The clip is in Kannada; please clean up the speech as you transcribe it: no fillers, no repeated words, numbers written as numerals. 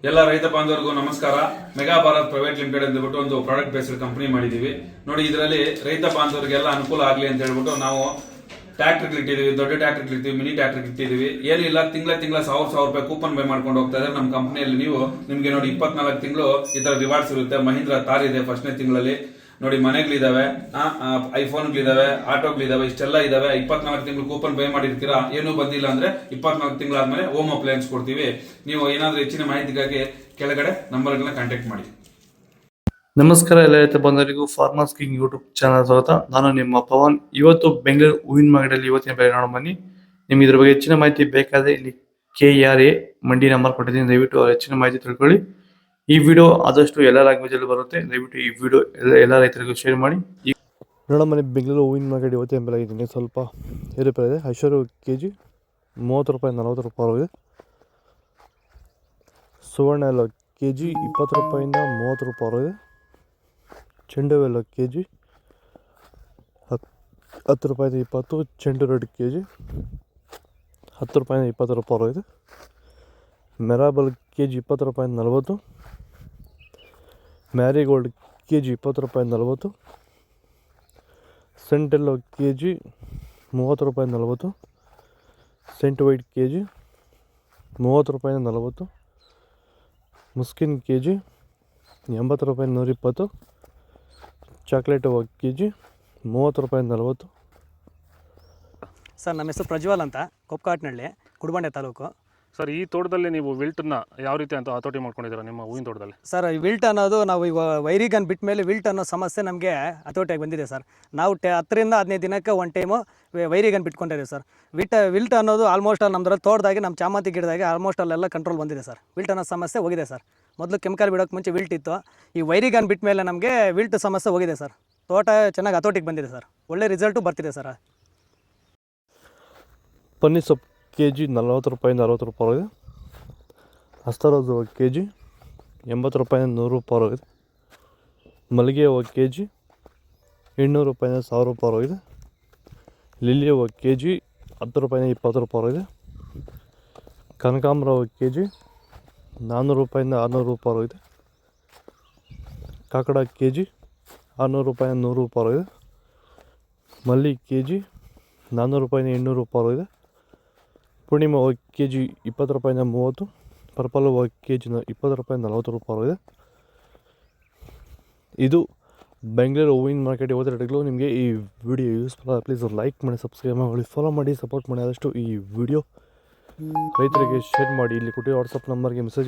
ಎಲ್ಲ ರೈತ ಬಾಂಧವರಿಗೂ ನಮಸ್ಕಾರ. ಮೆಗಾ ಭಾರತ್ ಪ್ರೈವೇಟ್ ಲಿಮಿಟೆಡ್ ಅಂದ್ಬಿಟ್ಟು ಒಂದು ಪ್ರಾಡಕ್ಟ್ ಬೇಸ್ಡ್ ಕಂಪನಿ ಮಾಡಿದೀವಿ ನೋಡಿ. ಇದರಲ್ಲಿ ರೈತ ಬಾಂಧವರಿಗೆಲ್ಲ ಅನುಕೂಲ ಆಗಲಿ ಅಂತ ಹೇಳ್ಬಿಟ್ಟು ನಾವು ಟ್ರ್ಯಾಕ್ಟರ್ ಇಟ್ಟಿದೀವಿ, ದೊಡ್ಡ ಟ್ರ್ಯಾಕ್ಟರ್ ಇಟ್ಟಿದೀವಿ, ಮಿನಿ ಟ್ರ್ಯಾಕ್ಟರ್ ಇಟ್ಟಿದೀವಿ. ಏನಿಲ್ಲ, ತಿಂಗಳ 1000 ರೂಪಾಯಿ ಕೂಪನ್ ಬೈ ಮಾಡ್ಕೊಂಡು ಹೋಗ್ತಾ ಇದ್ರೆ ನಮ್ಮ ಕಂಪನಿಯಲ್ಲಿ ನಿಮ್ಗೆ ನೋಡಿ 24 ತಿಂಗಳು ಈ ತರ ರಿವಾರ್ಡ್ಸ್ ಇರುತ್ತೆ. ಮಹೀಂದ್ರ ತಾರ್ ಇದೆ ಫಸ್ಟ್ನೇ ತಿಂಗಳಲ್ಲಿ ನೋಡಿ, ಮನೆಗಳಿದಾವೆ, ಐಫೋನ್ಗಳಿದಾವೆ, ಆಟೋಗಳಿದಾವೆ, ಇಷ್ಟೆಲ್ಲ ಇದಾವೆ. 24 ತಿಂಗಳು ಕೂಪನ್ ಬೈ ಮಾಡಿರ್ತೀರಾ, ಏನೂ ಬಂದಿಲ್ಲ ಅಂದ್ರೆ 24 ತಿಂಗಳಾದ್ಮೇಲೆ ಹೋಮ್ ಅಪ್ಲಯನ್ಸ್ ಕೊಡ್ತೀವಿ. ನೀವು ಏನಾದ್ರೂ ಹೆಚ್ಚಿನ ಮಾಹಿತಿಗಾಗಿ ಕೆಳಗಡೆ ನಂಬರ್ಗಳನ್ನ ಕಾಂಟ್ಯಾಕ್ಟ್ ಮಾಡಿ. ನಮಸ್ಕಾರ ಎಲ್ಲ ರೈತ ಬಂಧುಗಳಿಗೂ ಫಾರ್ಮರ್ಸ್ ಕಿಂಗ್ ಯೂಟ್ಯೂಬ್ ಚಾನಲ್ ಸ್ವಾಗತ. ನಾನು ನಿಮ್ಮ ಪವನ್. ಇವತ್ತು ಬೆಂಗಳೂರು ಹೂವಿನ ಮಾರ್ಕೆಟಲ್ಲಿ ಇವತ್ತಿನ ಬೆಲೆ ನೋಡೋಣ ಬನ್ನಿ. ನಿಮ್ಗೆ ಇದ್ರ ಬಗ್ಗೆ ಹೆಚ್ಚಿನ ಮಾಹಿತಿ ಬೇಕಾದ್ರೆ ಇಲ್ಲಿ KRA ಮಂಡಿ ನಂಬರ್ ಕೊಟ್ಟಿದ್ದೀನಿ, ದಯವಿಟ್ಟು ಹೆಚ್ಚಿನ ಮಾಹಿತಿ ತಿಳ್ಕೊಳ್ಳಿ. ಈ ವಿಡಿಯೋ ಆದಷ್ಟು ಎಲ್ಲ ಲ್ಯಾಂಗ್ವೇಜ್ ಅಲ್ಲಿ ಬರುತ್ತೆ, ದಯವಿಟ್ಟು ಈ ವಿಡಿಯೋ ಎಲ್ಲ ರೈತರಿಗೂ ಶೇರ್ ಮಾಡಿ. ನೋಡೋಣ ಬನ್ನಿ, ಬೆಂಗಳೂರು ಹೂವಿನ ಮಾರ್ಕೆಟ್ ಇವತ್ತಿನ ಬೆಲೆ ಇದ್ದೀನಿ ಸ್ವಲ್ಪ ಏರುಪೇರು ಇದೆ. ಐಶ್ವರ್ಯ ಕೆಜಿ 30 ರೂಪಾಯಿ 40 ರೂಪಾಯಿ ಇದೆ. ಸುವರ್ಣ ಎಲ್ಲ ಕೆಜಿ 20 ರೂಪಾಯಿಂದ 30 ರೂಪಾಯಿ ಇದೆ. ಚೆಂಡು ಎಲ್ಲ ಕೆಜಿ 10 ರೂಪಾಯಿಂದ 20. ಚೆಂಡು ರೆಡ್ ಕೆಜಿ 10 ರೂಪಾಯಿಂದ 20 ರೂಪಾಯಿ ಇದೆ. ಮೆರಾಬಲ್ ಕೆಜಿ 20 ರೂಪಾಯಿಂದ 40. ಮ್ಯಾರಿಗೋಲ್ಡ್ ಕೆಜಿ 20 ರೂಪಾಯಿಂದ 40. ಸೆಂಟೆಲ್ಲೋ ಕೆಜಿ 30 ರೂಪಾಯಿಂದ 40. ಸೆಂಟ್ ವೈಟ್ ಕೆಜಿ 30 ರೂಪಾಯಿಂದ 40. ಮುಸ್ಕಿನ್ ಕೆಜಿ 80 ರೂಪಾಯಿಂದ 120. ಚಾಕ್ಲೇಟ್ ಕೆಜಿ 30 ರೂಪಾಯಿಂದ 40. ಸರ್, ನಮ್ಮ ಹೆಸರು ಪ್ರಜ್ವಲ್ ಅಂತ, ಕೊಪ್ಕಾಟ್ನಳ್ಳಿ, ಕುಡಬಂಡೆ ತಾಲೂಕು. ಸರ್, ಈ ತೋಟದಲ್ಲಿ ನೀವು ವಿಲ್ಟನ್ನ ಯಾವ ರೀತಿ ಅಂತ ಹತೋಟಿ ಮಾಡ್ಕೊಂಡಿದ್ದೀರಾ ನಿಮ್ಮ ಹೂವಿನ ತೋಟದಲ್ಲಿ? ಸರ್, ಈ ವಿಲ್ಟ್ ಅನ್ನೋದು ನಾವು ಈಗ ವೈರಿಗನ್ ಬಿಟ್ಟ ಮೇಲೆ ವಿಲ್ಟ್ ಅನ್ನೋ ಸಮಸ್ಯೆ ನಮಗೆ ಹತೋಟಿಯಾಗಿ ಬಂದಿದೆ ಸರ್. ನಾವು 10 ರಿಂದ 15 ದಿನಕ್ಕೆ ಒನ್ ಟೈಮು ವೈರಿಗನ್ ಬಿಟ್ಕೊಂಡಿದ್ದೀವಿ ಸರ್. ವಿಲ್ಟ್ ಅನ್ನೋದು ಆಲ್ಮೋಸ್ಟ್ ನಮ್ಮದ್ರಲ್ಲಿ ತೋಟದಾಗಿ ನಮ್ಮ ಚಾಮಂತಿ ಗಿಡದಾಗೆ ಆಲ್ಮೋಸ್ಟ್ ಅಲ್ಲೆಲ್ಲ ಕಂಟ್ರೋಲ್ ಬಂದಿದೆ ಸರ್. ವಿಲ್ಟ್ ಅನ್ನೋ ಸಮಸ್ಯೆ ಹೋಗಿದೆ ಸರ್. ಮೊದಲು ಕೆಮಿಕಲ್ ಬಿಡೋಕ್ಕೆ ಮುಂಚೆ ವಿಲ್ಟ್ ಇತ್ತು. ಈ ವೈರಿಗನ್ ಬಿಟ್ಟ ಮೇಲೆ ನಮಗೆ ವಿಲ್ಟ್ ಸಮಸ್ಯೆ ಹೋಗಿದೆ ಸರ್. ತೋಟ ಚೆನ್ನಾಗಿ ಹತೋಟಿಗೆ ಬಂದಿದೆ ಸರ್. ಒಳ್ಳೆ ರಿಸಲ್ಟು ಬರ್ತಿದೆ ಸರ್. ಪನ್ನೀರ್ ಸೊಪ್ಪು ಕೆಜಿ 40 ರೂಪಾಯಿಂದ 60 ರೂಪಾಯಿ ಇದೆ. ಹಸ್ತರೋಸು ಕೆಜಿ 80 ರೂಪಾಯಿಂದ 100 ರೂಪಾಯಿ ಇದೆ. ಮಲ್ಲಿಗೆ ಹೂವು ಕೆಜಿ 800 ರೂಪಾಯಿಂದ 1000 ರೂಪಾಯಿ ಇದೆ. ಲಿಲ್ಲಿ ಹೂವು ಕೆಜಿ 10 ರೂಪಾಯಿಂದ 20 ರೂಪಾಯಿ ಇದೆ. ಕನಕಾಂಬರ ಹೂವು ಕೆಜಿ 400 ರೂಪಾಯಿಂದ 600 ರೂಪಾಯಿ ಇದೆ. ಕಾಕಡ ಕೆಜಿ 600 ರೂಪಾಯಿಂದ 100 ರೂಪಾಯಿ ಇದೆ. ಮಲ್ಲಿ ಕೆಜಿ 400 ರೂಪಾಯಿಂದ 800 ರೂಪಾಯಿ ಇದೆ. ಪೂರ್ಣಿಮಾ ಹೂವು ಕೆಜಿ 20 ರೂಪಾಯಿಂದ 30. ಪರ್ಪಲ್ ಹೂವು ಕೆಜಿ 20 ರೂಪಾಯಿಂದ 40 ರೂಪಾಯಿ ಇದೆ. ಇದು ಬೆಂಗಳೂರು ಹೂವಿನ ಮಾರ್ಕೆಟ್ ಇವತ್ತು ರೇಟ್ಗಳು. ನಿಮಗೆ ಈ ವಿಡಿಯೋ ಯೂಸ್ಫುಲ್ ಆಗಿ ಪ್ಲೀಸ್ ಲೈಕ್ ಮಾಡಿ, ಸಬ್ಸ್ಕ್ರೈಬ್ ಮಾಡಿ, ಫಾಲೋ ಮಾಡಿ, ಸಪೋರ್ಟ್ ಮಾಡಿ. ಆದಷ್ಟು ಈ ವಿಡಿಯೋ ರೈತರಿಗೆ ಶೇರ್ ಮಾಡಿ. ಇಲ್ಲಿ ಕೊಟ್ಟಿರೋ ವಾಟ್ಸಪ್ ನಂಬರ್ಗೆ ಮೆಸೇಜ್